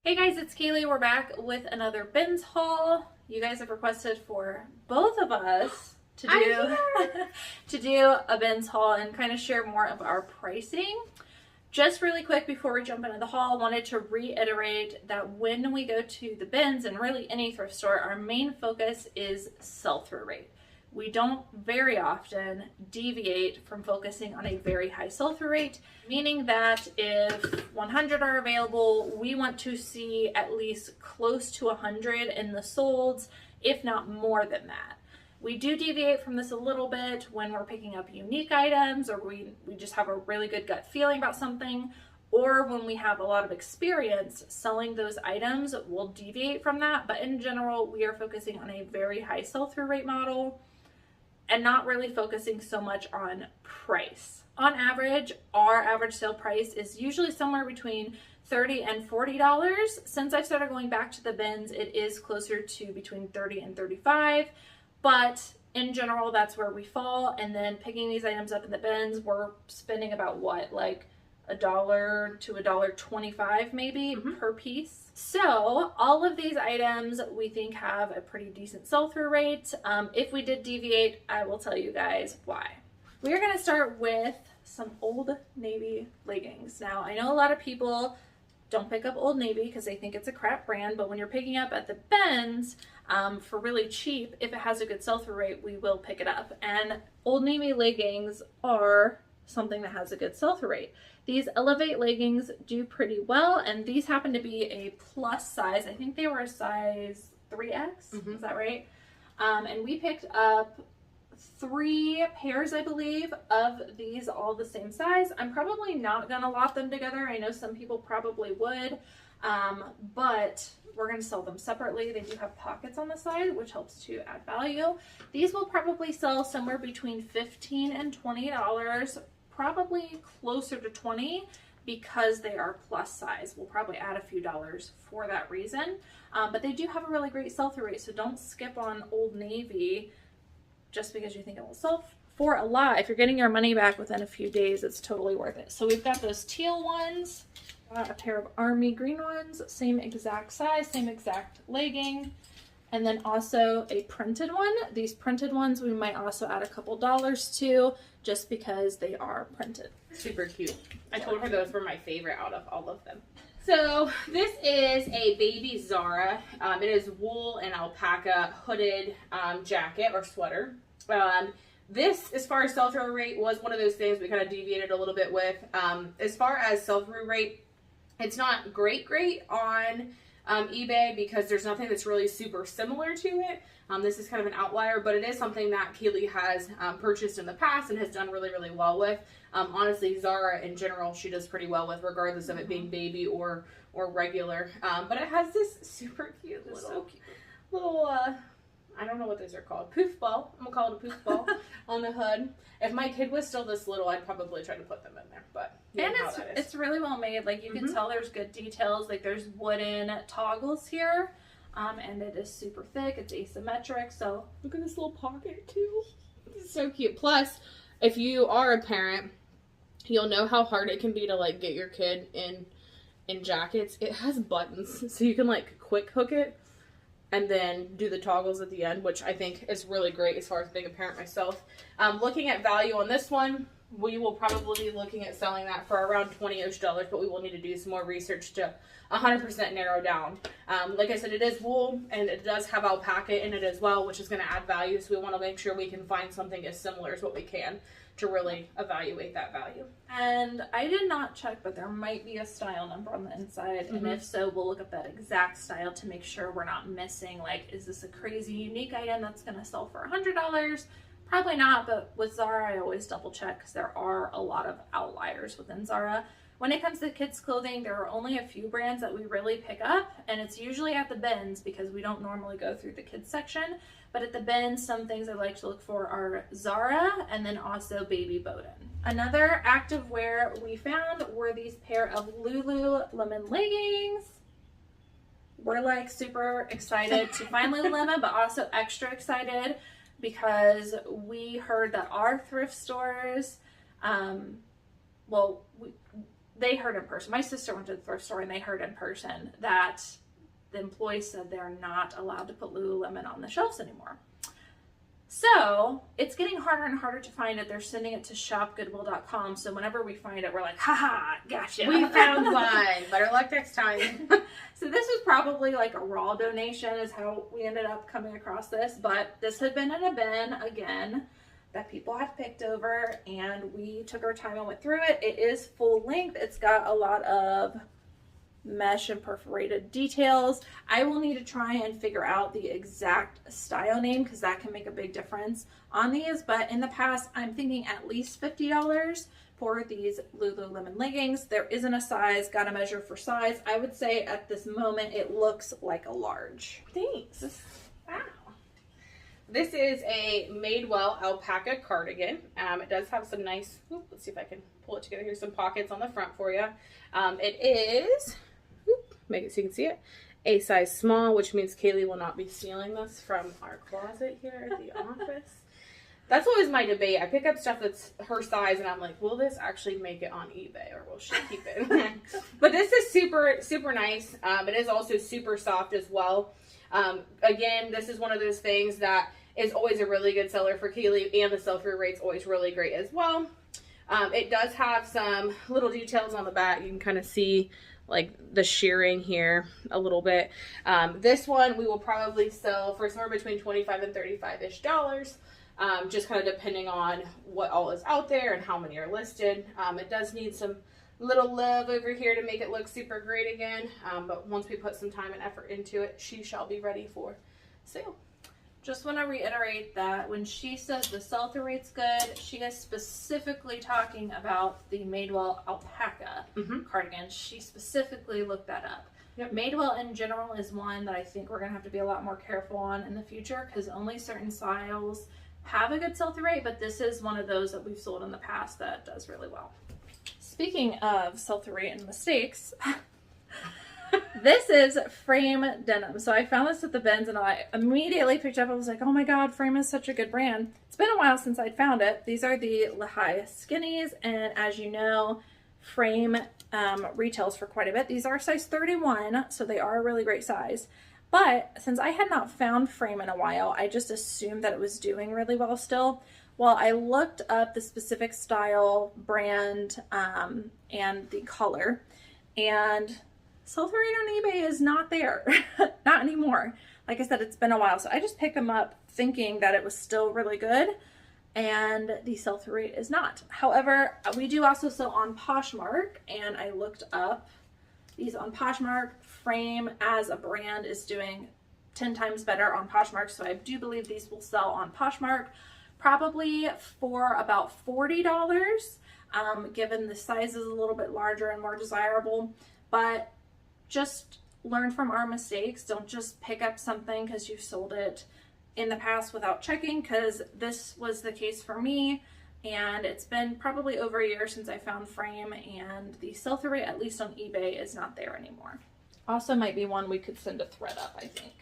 Hey guys, it's Cayley. We're back with another bins haul. You guys have requested for both of us to do to do a bins haul and kind of share more of our pricing. Just really quick before we jump into the haul, I wanted to reiterate that when we go to the bins and really any thrift store, our main focus is sell-through rate. We don't very often deviate from focusing on a very high sell-through rate, meaning that if 100 are available, we want to see at least close to 100 in the solds, if not more than that. We do deviate from this a little bit when we're picking up unique items, or we just have a really good gut feeling about something, or when we have a lot of experience selling those items, we'll deviate from that. But in general, we are focusing on a very high sell-through rate model and not really focusing so much on price. On average, our average sale price is usually somewhere between $30 and $40. Since I've started going back to the bins, it is closer to between $30 and $35, but in general, that's where we fall. And then picking these items up in the bins, we're spending about what, like $1 to $1.25 maybe per piece. So all of these items we think have a pretty decent sell-through rate. If we did deviate, I will tell you guys why. We are going to start with some Old Navy leggings. Now, I know a lot of people don't pick up Old Navy because they think it's a crap brand, but when you're picking up at the bins for really cheap, if it has a good sell-through rate, we will pick it up. And Old Navy leggings are something that has a good sell-through rate. These Elevate leggings do pretty well, and these happen to be a plus size. I think they were a size 3X, is that right? And we picked up 3 pairs, I believe, of these all the same size. I'm probably not gonna lot them together. I know some people probably would, but we're gonna sell them separately. They do have pockets on the side, which helps to add value. These will probably sell somewhere between $15 and $20, probably closer to 20 because they are plus size. We'll probably add a few dollars for that reason, but they do have a really great sell-through rate, so don't skip on Old Navy just because you think it will sell for a lot. If you're getting your money back within a few days, it's totally worth it. So we've got those teal ones, a pair of army green ones, same exact size, same exact legging, and then also a printed one. These printed ones we might also add a couple dollars to just because they are printed. Super cute. I told her those were my favorite out of all of them. So this is a baby Zara. It is wool and alpaca hooded jacket or sweater. This, as far as sell-through rate, was one of those things we kind of deviated a little bit with. As far as sell-through rate, it's not great on eBay because there's nothing that's really super similar to it. This is kind of an outlier, but it is something that Cayley has purchased in the past and has done really, really well with. Honestly, Zara in general, she does pretty well with, regardless of it being baby or regular. But it has this super cute little I don't know what those are called. Poof ball. I'm gonna call it a poof ball on the hood. If my kid was still this little, I'd probably try to put them in there. But and it's really well made. Like you can tell there's good details. Like there's wooden toggles here. And it is super thick. It's asymmetric. So look at this little pocket too. This is so cute. Plus, if you are a parent, you'll know how hard it can be to like get your kid in jackets. It has buttons, so you can like quick hook it and then do the toggles at the end, which I think is really great as far as being a parent myself. Looking at value on this one, we will probably be looking at selling that for around $20-ish, but we will need to do some more research to 100% narrow down. Like I said, it is wool and it does have alpaca in it as well, which is going to add value. So we want to make sure we can find something as similar as what we can to really evaluate that value. And I did not check, but there might be a style number on the inside. And if so, we'll look up that exact style to make sure we're not missing, like, is this a crazy unique item that's going to sell for $100? Probably not, but with Zara, I always double check because there are a lot of outliers within Zara. When it comes to kids clothing, there are only a few brands that we really pick up, and it's usually at the bins because we don't normally go through the kids section. But at the bins, some things I like to look for are Zara and then also Baby Bowden. Another active wear we found were these pair of Lululemon leggings. We're like super excited to find Lululemon, but also extra excited because we heard that our thrift stores, they heard in person. My sister went to the thrift store and they heard in person that the employees said they're not allowed to put Lululemon on the shelves anymore. So it's getting harder and harder to find it. They're sending it to shopgoodwill.com. So whenever we find it, we're like, haha, gotcha. We found one. Better luck next time. So this was probably like a raw donation is how we ended up coming across this. But this had been in a bin again that people had picked over, and we took our time and went through it. It is full length. It's got a lot of mesh and perforated details. I will need to try and figure out the exact style name because that can make a big difference on these. But in the past, I'm thinking at least $50 for these Lululemon leggings. There isn't a size, got to measure for size. I would say at this moment, it looks like a large. Thanks. Wow. This is a Madewell alpaca cardigan. It does have some nice, let's see if I can pull it together here, some pockets on the front for you. It is, make it so you can see it, a size small, which means Cayley will not be stealing this from our closet here at the office. That's always my debate. I pick up stuff that's her size and I'm like, will this actually make it on eBay or will she keep it? But this is super, super nice. It is also super soft as well. Again, this is one of those things that is always a really good seller for Cayley, and the sell-through rate's always really great as well. It does have some little details on the back. You can kind of see like the shearing here a little bit. This one we will probably sell for somewhere between $25 and $35-ish, just kind of depending on what all is out there and how many are listed. It does need some little love over here to make it look super great again, but once we put some time and effort into it, she shall be ready for sale. Just want to reiterate that when she says the sell-through rate's good, she is specifically talking about the Madewell alpaca cardigan. She specifically looked that up. Yep. Madewell in general is one that I think we're going to have to be a lot more careful on in the future because only certain styles have a good sell-through rate, but this is one of those that we've sold in the past that does really well. Speaking of sell-through rate and mistakes, this is Frame denim. So I found this at the bins and I immediately picked up. I was like, oh my God, Frame is such a good brand. It's been a while since I'd found it. These are the Lehigh Skinnies. And as you know, Frame retails for quite a bit. These are size 31, so they are a really great size. But since I had not found Frame in a while, I just assumed that it was doing really well still. Well, I looked up the specific style, brand, and the color, and sell-through rate on eBay is not there. Not anymore. Like I said, it's been a while. So I just picked them up thinking that it was still really good, and the sell-through rate is not. However, we do also sell on Poshmark, and I looked up these on Poshmark. Frame as a brand is doing 10 times better on Poshmark, so I do believe these will sell on Poshmark probably for about $40, given the size is a little bit larger and more desirable. But just learn from our mistakes. Don't just pick up something because you've sold it in the past without checking, because this was the case for me, and it's been probably over a year since I found Frame, and the sell-through rate, at least on eBay, is not there anymore. Also might be one we could send a thread up, I think.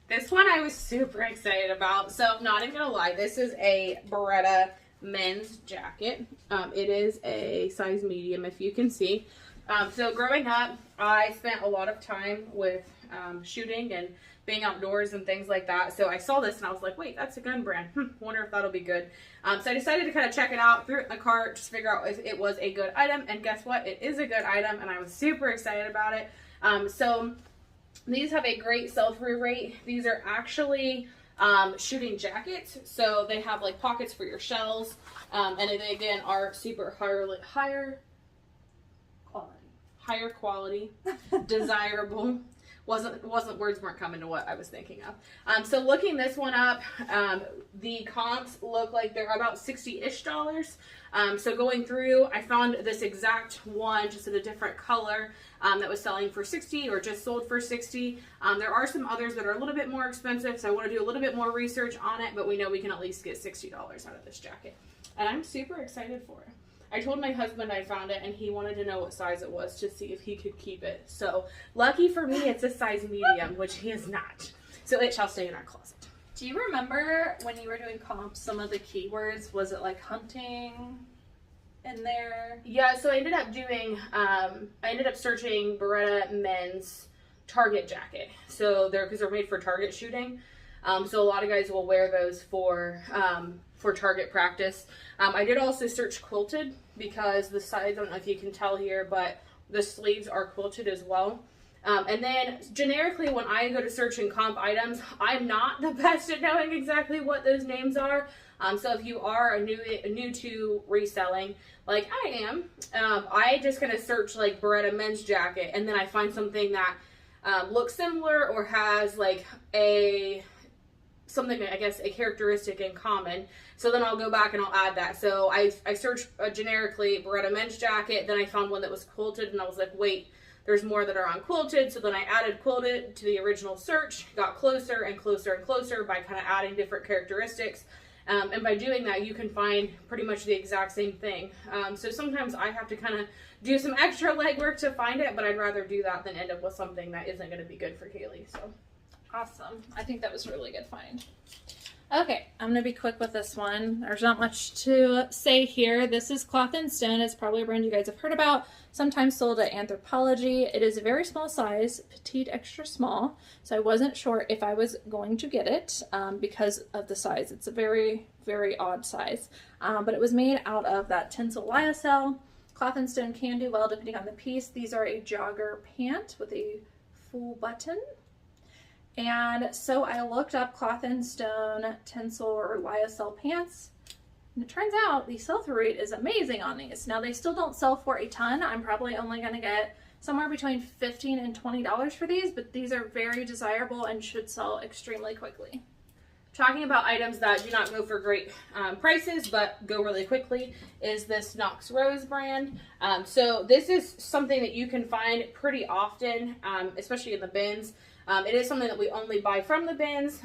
This one I was super excited about. So not even gonna lie, this is a Beretta men's jacket. It is a size medium, if you can see. So growing up, I spent a lot of time with shooting and being outdoors and things like that. So I saw this and I was like, wait, that's a gun brand. Wonder if that'll be good. So I decided to kind of check it out, threw it in the cart, just figure out if it was a good item. And guess what? It is a good item, and I was super excited about it. So these have a great sell-through rate. These are actually shooting jackets. So they have like pockets for your shells. And they again are super higher quality, desirable. Words weren't coming to what I was thinking of. So looking this one up, the comps look like they're about $60-ish. So going through, I found this exact one just in a different color that was selling for $60 or just sold for $60. There are some others that are a little bit more expensive, so I want to do a little bit more research on it, but we know we can at least get $60 out of this jacket. And I'm super excited for it. I told my husband I found it, and he wanted to know what size it was to see if he could keep it. So lucky for me, it's a size medium, which he is not. So it shall stay in our closet. Do you remember when you were doing comps, some of the keywords? Was it like hunting in there? Yeah, so I ended up doing, I ended up searching Beretta men's Target jacket. So because they're made for Target shooting. So a lot of guys will wear those for Target practice. I did also search quilted because the sides, I don't know if you can tell here, but the sleeves are quilted as well. And then generically when I go to search and comp items, I'm not the best at knowing exactly what those names are. So if you are new to reselling, like I am, I just kind of search like Beretta men's jacket, and then I find something that looks similar or has like something, I guess, a characteristic in common. So then I'll go back and I'll add that. So I searched generically Beretta men's jacket, then I found one that was quilted, and I was like, wait, there's more that are unquilted. So then I added quilted to the original search, got closer and closer and closer by kind of adding different characteristics. And by doing that, you can find pretty much the exact same thing. So sometimes I have to kind of do some extra legwork to find it, but I'd rather do that than end up with something that isn't going to be good for Cayley. So awesome. I think that was a really good find. Okay, I'm going to be quick with this one. There's not much to say here. This is Cloth & Stone. It's probably a brand you guys have heard about, sometimes sold at Anthropologie. It is a very small size, petite extra small, so I wasn't sure if I was going to get it because of the size. It's a very, very odd size, but it was made out of that Tencel lyocell. Cloth & Stone can do well depending on the piece. These are a jogger pant with a full button. And so I looked up Cloth & Stone Tencel or lyocell pants, and it turns out the sell-through rate is amazing on these. Now they still don't sell for a ton. I'm probably only going to get somewhere between $15 and $20 for these, but these are very desirable and should sell extremely quickly. Talking about items that do not go for great prices but go really quickly is this Knox Rose brand. So this is something that you can find pretty often, especially in the bins. It is something that we only buy from the bins.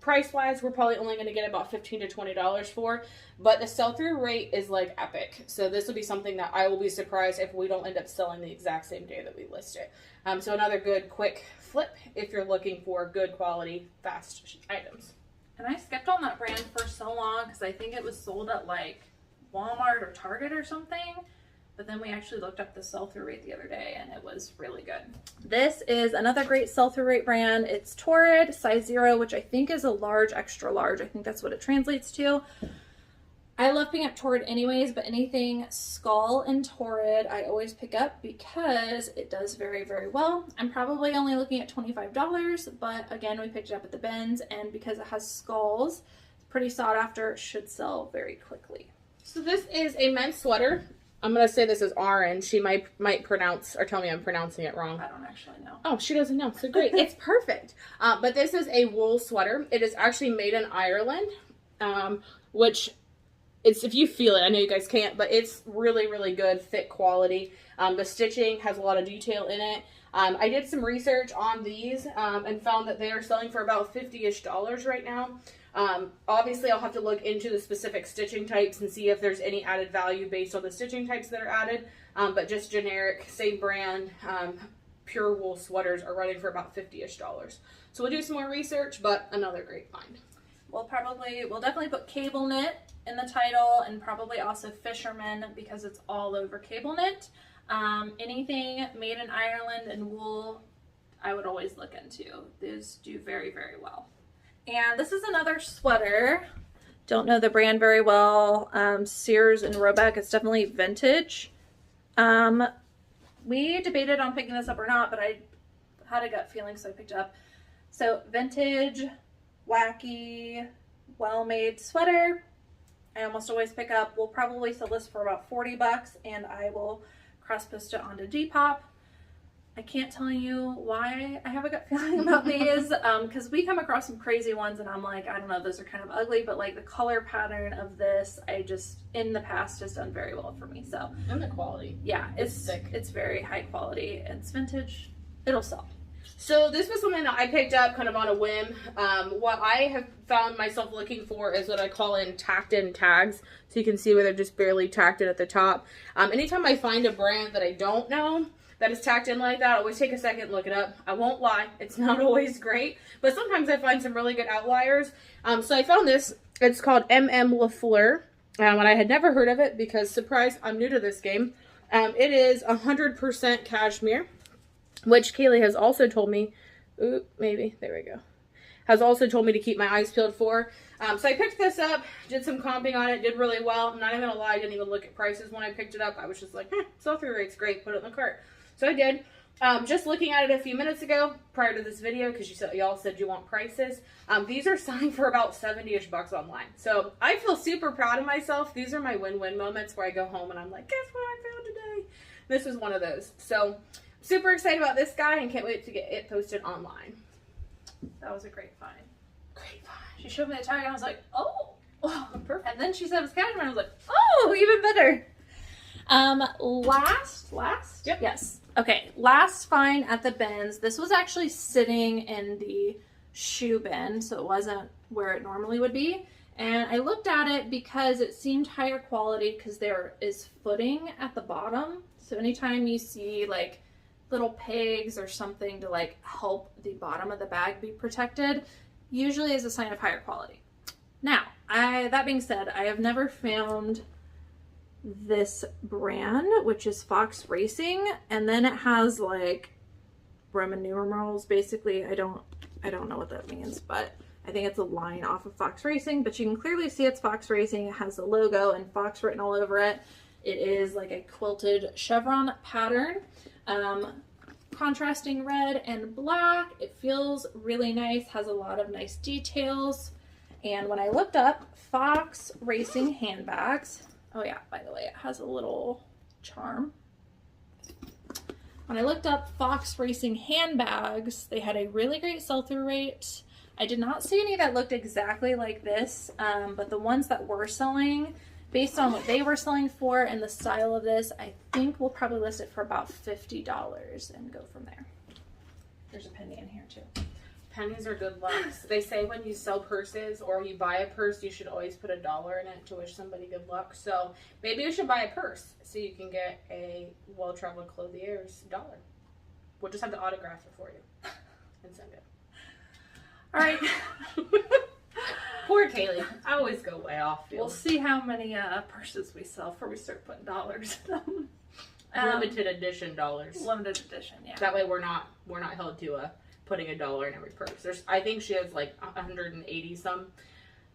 Price-wise, we're probably only going to get about $15 to $20 for, but the sell-through rate is like epic. So this will be something that I will be surprised if we don't end up selling the exact same day that we list it. So another good quick flip if you're looking for good quality, fast items. And I skipped on that brand for so long because I think it was sold at like Walmart or Target or something. But then we actually looked up the sell-through rate the other day and it was really good. This is another great sell-through rate brand. It's Torrid, size 0, which I think is a large, extra large. I think that's what it translates to. I love picking up Torrid anyways, but anything skull and Torrid I always pick up because it does very, very well. I'm probably only looking at $25, but again, we picked it up at the bins, and because it has skulls, it's pretty sought after, should sell very quickly. So this is a men's sweater. I'm going to say this is Aran. She might pronounce or tell me I'm pronouncing it wrong. I don't actually know. Oh, she doesn't know. So great. It's perfect. But this is a wool sweater. It is actually made in Ireland, which it's, if you feel it, I know you guys can't, but it's really, really good, thick quality. The stitching has a lot of detail in it. I did some research on these and found that they are selling for about $50-ish right now. Obviously I'll have to look into the specific stitching types and see if there's any added value based on the stitching types that are added, but just generic, same brand, pure wool sweaters are running for about $50-ish. So we'll do some more research, but another great find. We'll definitely put cable knit in the title, and probably also fisherman because it's all over cable knit. Anything made in Ireland and wool, I would always look into. Those do very, very well. And this is another sweater. Don't know the brand very well. Sears and Roebuck. It's definitely vintage. We debated on picking this up or not, but I had a gut feeling, so I picked it up. So vintage, wacky, well-made sweater. I almost always pick up. We'll probably sell this for about $40, and I will cross-post it onto Depop. I can't tell you why I have a gut feeling about these, because we come across some crazy ones and I'm like, I don't know, those are kind of ugly, but like the color pattern of this, I just, in the past, has done very well for me. So, and the quality. Yeah, it's sick. It's very high quality. It's vintage. It'll sell. So this was something that I picked up kind of on a whim. What I have found myself looking for is what I call tacked in tags. So you can see where they're just barely tacked in at the top. Anytime I find a brand that I don't know that is tacked in like that, I always take a second and look it up. I won't lie, it's not always great, but sometimes I find some really good outliers. So I found this. It's called Lafleur. And I had never heard of it because, surprise, I'm new to this game. It is 100% cashmere, which Cayley has also told me, ooh, maybe, there we go, has also told me to keep my eyes peeled for. So I picked this up, did some comping on it, did really well. I'm not even gonna lie, I didn't even look at prices when I picked it up. I was just like, sell-through rate's great, put it in the cart. So I did. Just looking at it a few minutes ago, prior to this video, because y'all said you want prices. These are selling for about 70-ish bucks online. So I feel super proud of myself. These are my win-win moments where I go home and I'm like, guess what I found today? This is one of those. So super excited about this guy and can't wait to get it posted online. That was a great find. Great find. She showed me the tag and I was like, oh, perfect. And then she said it was cashmere and I was like, oh, even better. Last? Yep. Yes. Okay, last find at the bins. This was actually sitting in the shoe bin, so it wasn't where it normally would be. And I looked at it because it seemed higher quality because there is footing at the bottom. So anytime you see like little pegs or something to like help the bottom of the bag be protected, usually is a sign of higher quality. Now, that being said, I have never found this brand, which is Fox Racing, and then it has like Roman numerals. Basically, I don't know what that means, but I think it's a line off of Fox Racing, but you can clearly see it's Fox Racing. It has the logo and Fox written all over it. It is like a quilted chevron pattern, contrasting red and black. It feels really nice, has a lot of nice details. And when I looked up Fox Racing handbags, oh yeah, by the way, it has a little charm. When I looked up Fox Racing handbags, they had a really great sell-through rate. I did not see any that looked exactly like this, but the ones that were selling, based on what they were selling for and the style of this, I think we'll probably list it for about $50 and go from there. There's a penny in here too. Pennies are good lucks. They say when you sell purses or you buy a purse, you should always put $1 in it to wish somebody good luck. So maybe you should buy a purse so you can get a well-traveled clothiers dollar. We'll just have to autograph it for you and send it. All right. Poor Cayley. I always go way off field. We'll see how many purses we sell before we start putting dollars in them. Limited edition dollars. Limited edition, yeah. That way we're not held to putting $1 in every purse. I think she has like 180 some.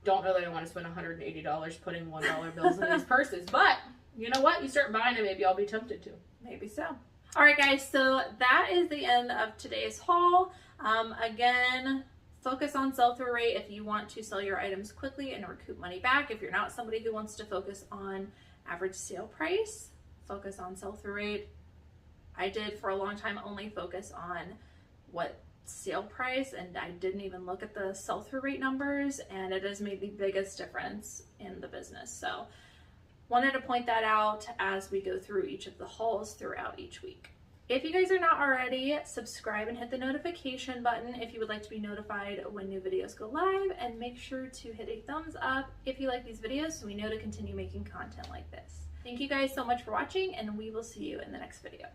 Don't know that I want to spend $180 putting $1 bills in these purses, but you know what? You start buying it, maybe I'll be tempted to. Maybe so. All right, guys. So that is the end of today's haul. Again, focus on sell-through rate if you want to sell your items quickly and recoup money back. If you're not somebody who wants to focus on average sale price, focus on sell-through rate. I did for a long time only focus on what sale price, and I didn't even look at the sell-through rate numbers, and it has made the biggest difference in the business. So wanted to point that out as we go through each of the hauls throughout each week. If you guys are not already, subscribe and hit the notification button if you would like to be notified when new videos go live, and make sure to hit a thumbs up if you like these videos so we know to continue making content like this. Thank you guys so much for watching, and we will see you in the next video.